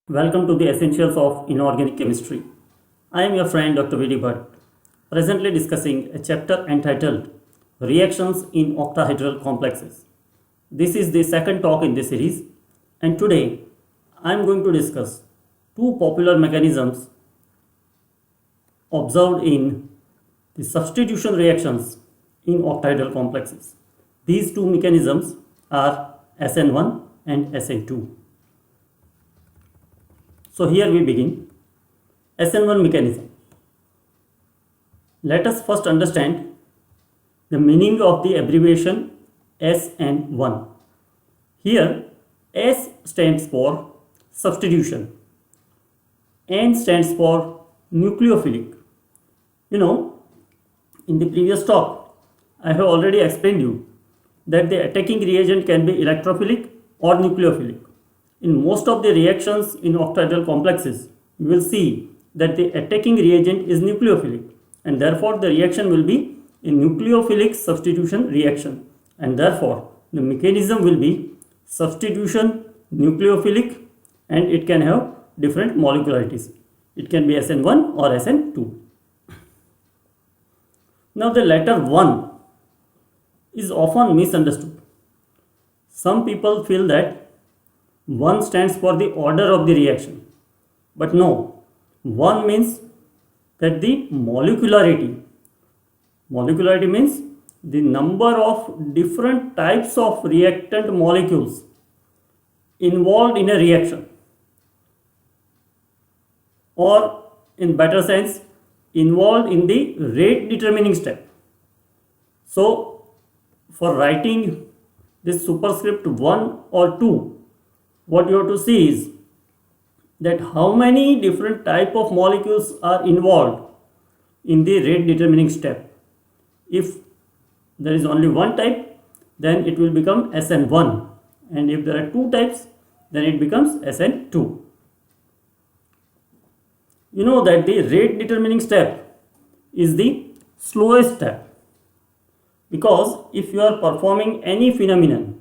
Welcome to the Essentials of Inorganic Chemistry. I am your friend Dr. V.D. Bhatt, presently discussing a chapter entitled Reactions in Octahedral Complexes. This is the second talk in this series, and today I am going to discuss two popular mechanisms observed in the substitution reactions in octahedral complexes. These two mechanisms are SN1 and SN2. So here we begin. SN1 mechanism. Let us first understand the meaning of the abbreviation SN1. Here S stands for substitution, N stands for nucleophilic. In the previous talk I have already explained you that the attacking reagent can be electrophilic or nucleophilic. In most of the reactions in octahedral complexes, you will see that the attacking reagent is nucleophilic, and therefore the reaction will be a nucleophilic substitution reaction, and therefore the mechanism will be substitution nucleophilic, and it can have different molecularities. It can be SN1 or SN2. Now the letter 1 is often misunderstood. Some people feel that 1 stands for the order of the reaction, but no, 1 means that the molecularity means the number of different types of reactant molecules involved in a reaction, or in better sense involved in the rate determining step. So for writing this superscript 1 or 2, what you have to see is that how many different type of molecules are involved in the rate determining step. If there is only one type, then it will become SN1, and if there are two types, then it becomes SN2. You know that the rate determining step is the slowest step, because if you are performing any phenomenon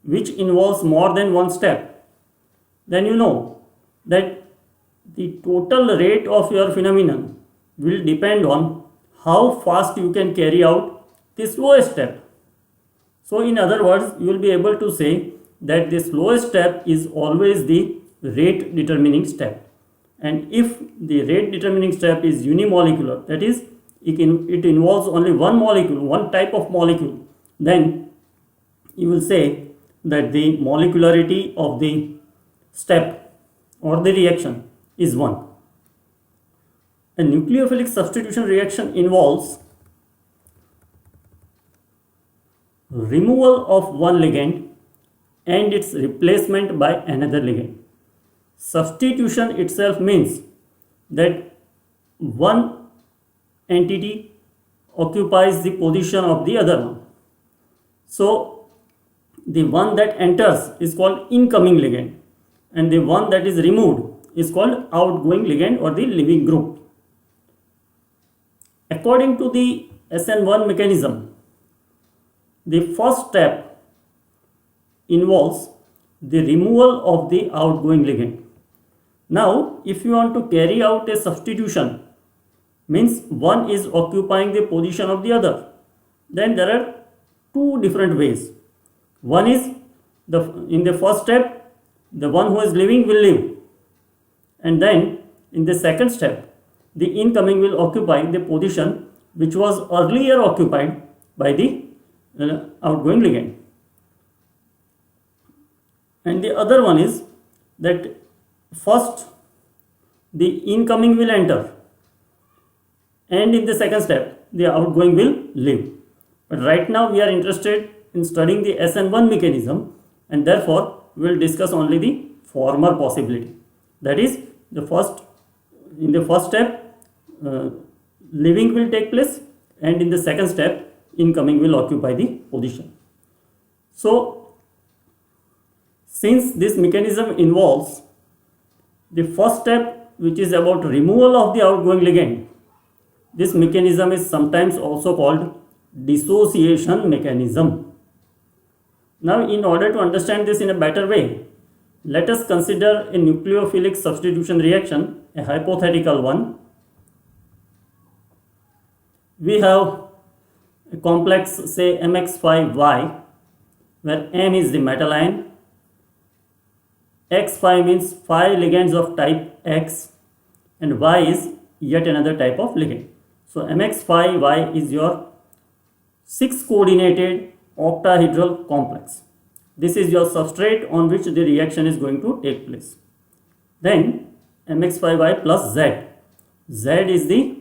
which involves more than one step, then you know that the total rate of your phenomenon will depend on how fast you can carry out the slowest step. So in other words, you will be able to say that the slowest step is always the rate determining step. And if the rate determining step is unimolecular, that is, it involves only one molecule, one type of molecule, then you will say that the molecularity of the step or the reaction is 1. A nucleophilic substitution reaction involves removal of one ligand and its replacement by another ligand. Substitution itself means that one entity occupies the position of the other one. So the one that enters is called incoming ligand, and the one that is removed is called outgoing ligand or the leaving group. According to the SN1 mechanism, the first step involves the removal of the outgoing ligand. Now, if you want to carry out a substitution, means one is occupying the position of the other, then there are two different ways. One is in the first step, the one who is leaving will leave, and then in the second step, the incoming will occupy the position which was earlier occupied by the outgoing ligand. And the other one is that first the incoming will enter, and in the second step the outgoing will leave. But right now we are interested in studying the SN1 mechanism, and therefore we will discuss only the former possibility. That is, in the first step leaving will take place, and in the second step incoming will occupy the position. So since this mechanism involves the first step, which is about removal of the outgoing ligand, this mechanism is sometimes also called dissociation mechanism. Now, in order to understand this in a better way, Let us consider a nucleophilic substitution reaction, a hypothetical one. We have a complex, say MX5Y, where M is the metal ion, X5 means 5 ligands of type X, and Y is yet another type of ligand. So MX5Y is your 6 coordinated octahedral complex. This is your substrate on which the reaction is going to take place. Then MX5Y plus Z. Z is the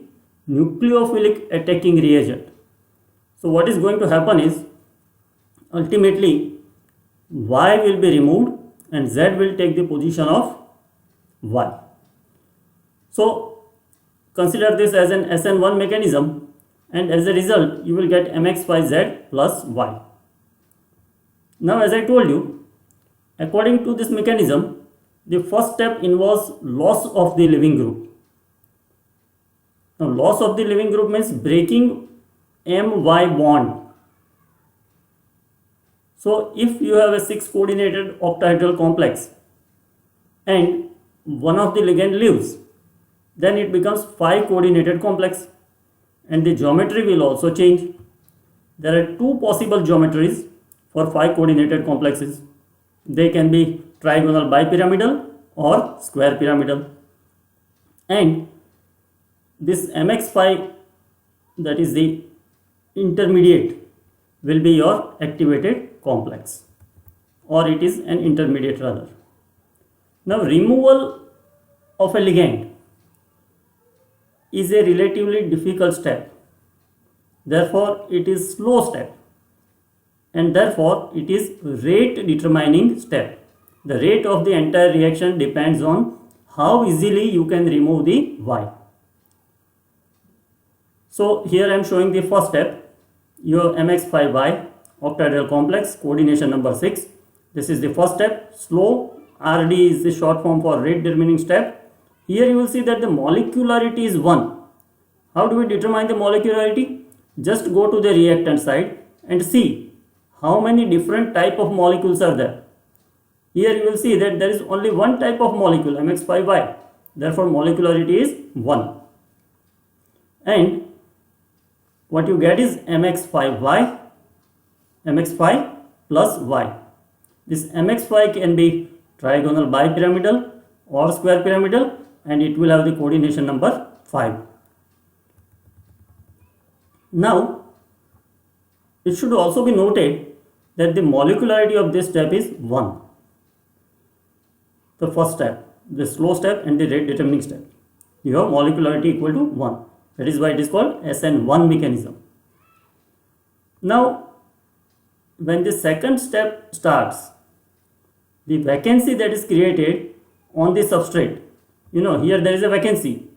nucleophilic attacking reagent. So what is going to happen is, ultimately Y will be removed and Z will take the position of Y. So consider this as an SN1 mechanism, and as a result you will get MX5Z plus Y. Now, as I told you, according to this mechanism, the first step involves loss of the leaving group. Now, loss of the leaving group means breaking MY bond. So, if you have a 6 coordinated octahedral complex and one of the ligand leaves, then it becomes 5 coordinated complex, and the geometry will also change. There are 2 possible geometries for 5 coordinated complexes. They can be trigonal bipyramidal or square pyramidal. And this MX5, that is the intermediate, will be your activated complex, or it is an intermediate rather. Now, removal of a ligand is a relatively difficult step. Therefore, it is slow step, and therefore it is rate determining step. The rate of the entire reaction depends on how easily you can remove the Y. So here I am showing the first step, your MX5Y octahedral complex, coordination number 6. This is the first step. Slow, RD is the short form for rate determining step. Here you will see that the molecularity is 1. How do we determine the molecularity? Just go to the reactant side and see how many different type of molecules are there. Here you will see that there is only one type of molecule, MX5Y. Therefore, molecularity is 1. And what you get is MX5Y, MX5 plus Y. This MX5 can be trigonal bipyramidal or square pyramidal, and it will have the coordination number 5. Now, it should also be noted that the molecularity of this step is 1. The first step, the slow step and the rate determining step. You have molecularity equal to 1. That is why it is called SN1 mechanism. Now, when the second step starts, the vacancy that is created on the substrate, here there is a vacancy.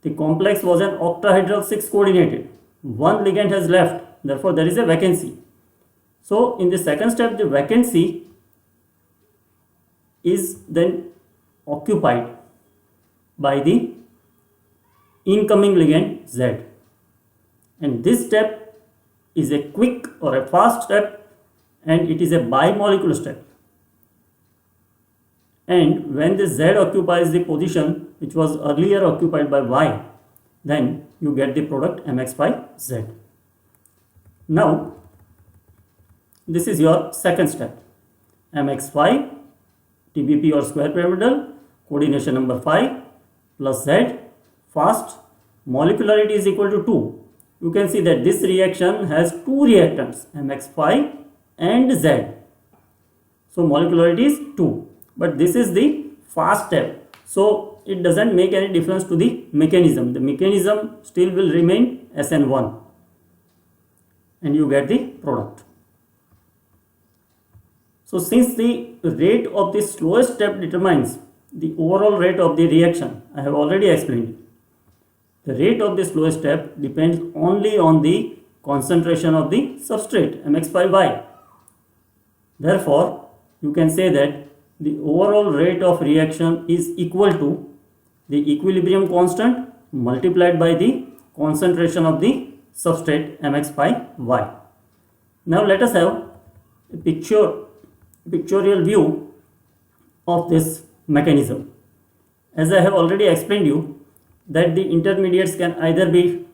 The complex was an octahedral 6 coordinated. One ligand has left, therefore there is a vacancy. So in the second step, the vacancy is then occupied by the incoming ligand Z, and this step is a quick or a fast step, and it is a bimolecular step. And when the Z occupies the position which was earlier occupied by Y, then you get the product MX5Z. Now, this is your second step, MX5 TBP or square pyramidal, coordination number 5 plus Z, fast, molecularity is equal to 2. You can see that this reaction has 2 reactants, MX5 and Z. So molecularity is 2. But this is the fast step. So it doesn't make any difference to the mechanism. The mechanism still will remain SN1. And you get the product. So since the rate of the slowest step determines the overall rate of the reaction, I have already explained it. The rate of the slowest step depends only on the concentration of the substrate, MX5Y. Therefore, you can say that the overall rate of reaction is equal to the equilibrium constant multiplied by the concentration of the substrate MX5Y. Now let us have a pictorial view of this mechanism. As I have already explained you that the intermediates can either be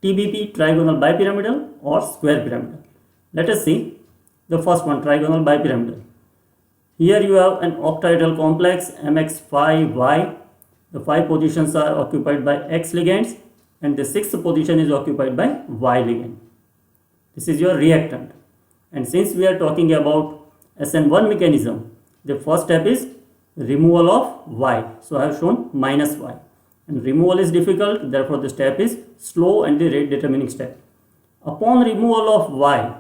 TBP, trigonal bipyramidal, or square pyramidal. Let us see the first one, trigonal bipyramidal. Here you have an octahedral complex MX5Y. The 5 positions are occupied by X ligands and the 6th position is occupied by Y ligand. This is your reactant. And since we are talking about SN1 mechanism, the first step is removal of Y. So I have shown minus Y. And removal is difficult, therefore the step is slow and the rate determining step. Upon removal of Y,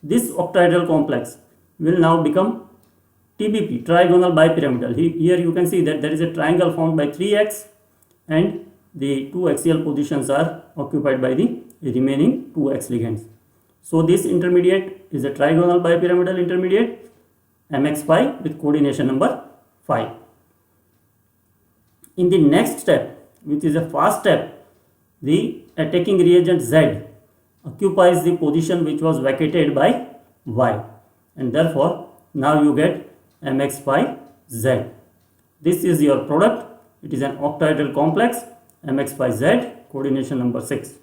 this octahedral complex will now become TBP, trigonal bipyramidal. Here you can see that there is a triangle formed by 3x and the 2 axial positions are occupied by the remaining 2 X ligands. So this intermediate is a trigonal bipyramidal intermediate MX5 with coordination number 5. In the next step, which is a fast step, the attacking reagent Z occupies the position which was vacated by Y, and therefore now you get MX5Z. This is your product. It is an octahedral complex MX5Z, coordination number 6.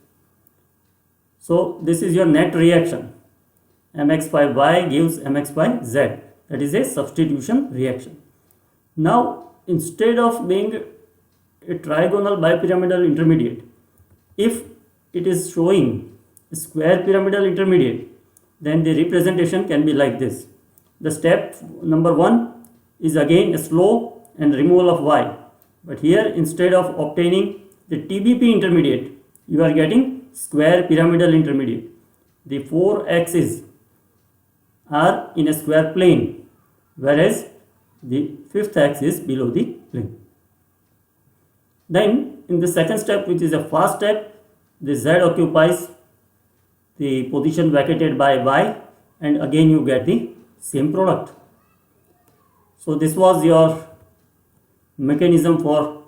So this is your net reaction. MX5Y gives MX5Z. That is a substitution reaction. Now instead of being a trigonal bipyramidal intermediate, if it is showing a square pyramidal intermediate, then the representation can be like this. The step number 1 is again a slow and removal of Y. But here instead of obtaining the TBP intermediate, you are getting square pyramidal intermediate. The 4 axes are in a square plane, whereas the 5th axis is below the plane. Then in the second step, which is a fast step, the Z occupies the position vacated by Y, and again you get the same product. So this was your mechanism for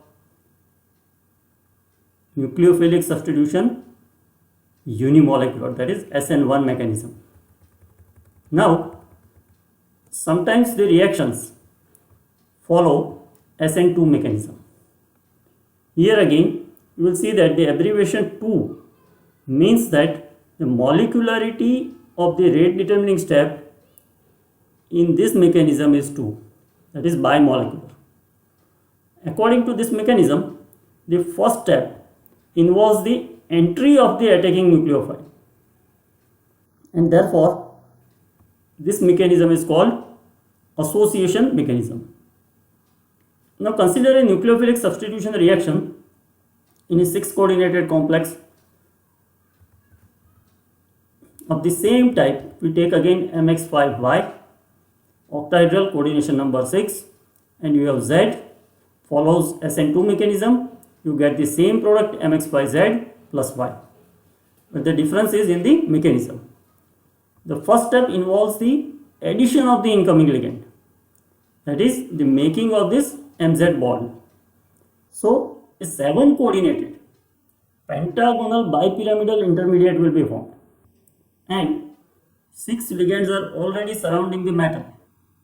nucleophilic substitution unimolecular, that is SN1 mechanism. Now sometimes the reactions follow SN2 mechanism. Here again you will see that the abbreviation 2 means that the molecularity of the rate determining step in this mechanism is 2, that is bimolecular. According to this mechanism, the first step involves the entry of the attacking nucleophile, and therefore this mechanism is called association mechanism. Now consider a nucleophilic substitution reaction in a 6 coordinated complex of the same type. We take again MX5Y, octahedral, coordination number 6, and you have Z follows SN2 mechanism. You get the same product MX5Z plus Y, but the difference is in the mechanism. The first step involves the addition of the incoming ligand, that is the making of this MZ bond. So a 7 coordinated pentagonal bipyramidal intermediate will be formed, and 6 ligands are already surrounding the metal.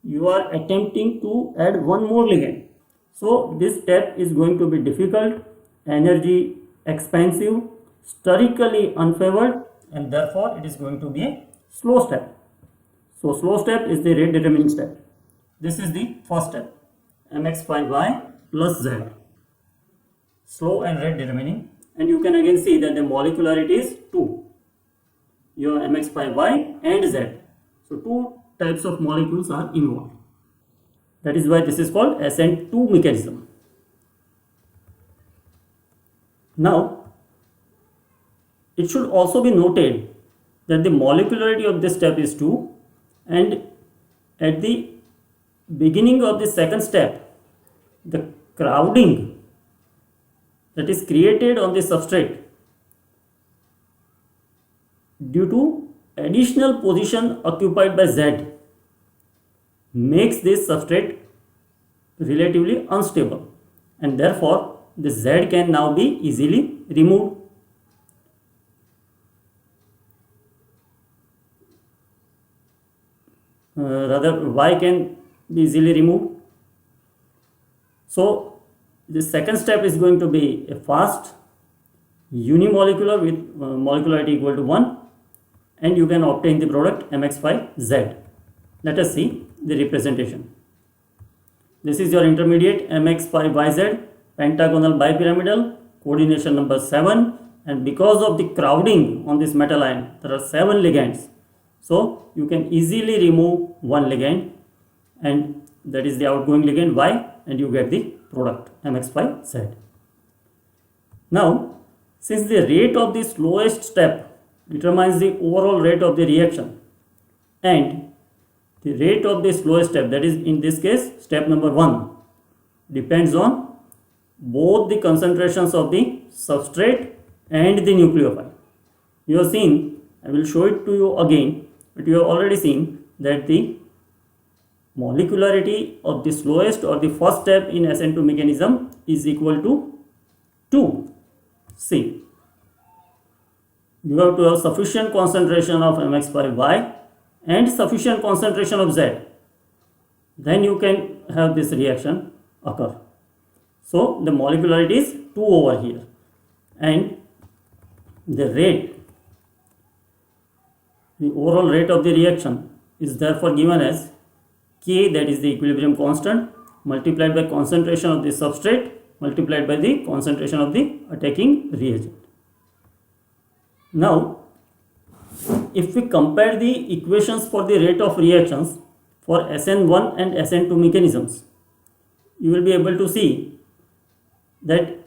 You are attempting to add one more ligand. So this step is going to be difficult, energy expensive, sterically unfavored, and therefore it is going to be a slow step. So slow step is the rate determining step. This is the first step, MX5Y plus Z, slow and rate determining, and you can again see that the molecularity is 2. Your MX5Y and Z. So 2 types of molecules are involved. That is why this is called SN2 mechanism. Now, it should also be noted that the molecularity of this step is 2, and at the beginning of the second step, the crowding that is created on the substrate due to additional position occupied by Z makes this substrate relatively unstable, and therefore the Z can now be easily removed. Rather, Y can be easily removed. So the second step is going to be a fast unimolecular with molecularity equal to 1, and you can obtain the product MX5Z. Let us see the representation. This is your intermediate MX5YZ, pentagonal bipyramidal, coordination number 7, and because of the crowding on this metal ion, there are 7 ligands. So you can easily remove one ligand, and that is the outgoing ligand Y, and you get the product MX5Z. Now, since the rate of the slowest step determines the overall rate of the reaction, and the rate of the slowest step, that is in this case step number 1, depends on both the concentrations of the substrate and the nucleophile. You have seen, I will show it to you again, but you have already seen that the molecularity of the slowest or the first step in SN2 mechanism is equal to 2. See, you have to have sufficient concentration of MX5Y and sufficient concentration of Z. Then you can have this reaction occur. So the molecularity is 2 over here, and the rate, the overall rate of the reaction is therefore given as K, that is the equilibrium constant, multiplied by concentration of the substrate multiplied by the concentration of the attacking reagent. Now, if we compare the equations for the rate of reactions for SN1 and SN2 mechanisms, you will be able to see that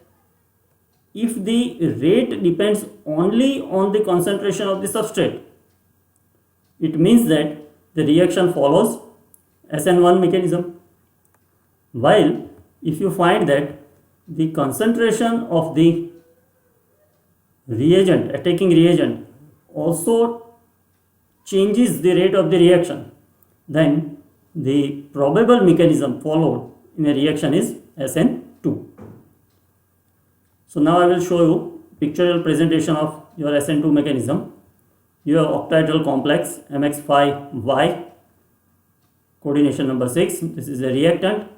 if the rate depends only on the concentration of the substrate, it means that the reaction follows SN1 mechanism. While if you find that the concentration of the reagent, attacking reagent, also changes the rate of the reaction, then the probable mechanism followed in a reaction is SN2. So now I will show you pictorial presentation of your SN2 mechanism. You have octahedral complex MX5Y, coordination number 6. This is a reactant.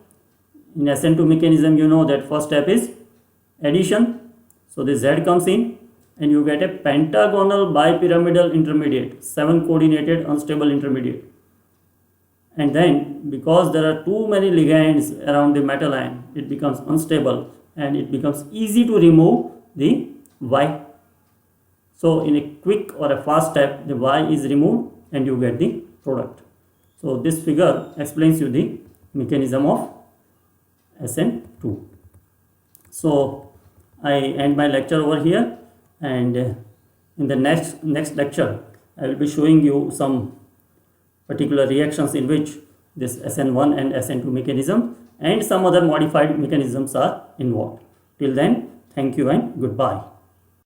In SN2 mechanism, you know that first step is addition. So the Z comes in, and you get a pentagonal bipyramidal intermediate, 7 coordinated unstable intermediate. And then because there are too many ligands around the metal ion, it becomes unstable and it becomes easy to remove the Y. So in a quick or a fast step, the Y is removed and you get the product. So this figure explains you the mechanism of SN2. So I end my lecture over here, and in the next lecture I will be showing you some particular reactions in which this SN1 and SN2 mechanism and some other modified mechanisms are involved. Till then, thank you and goodbye.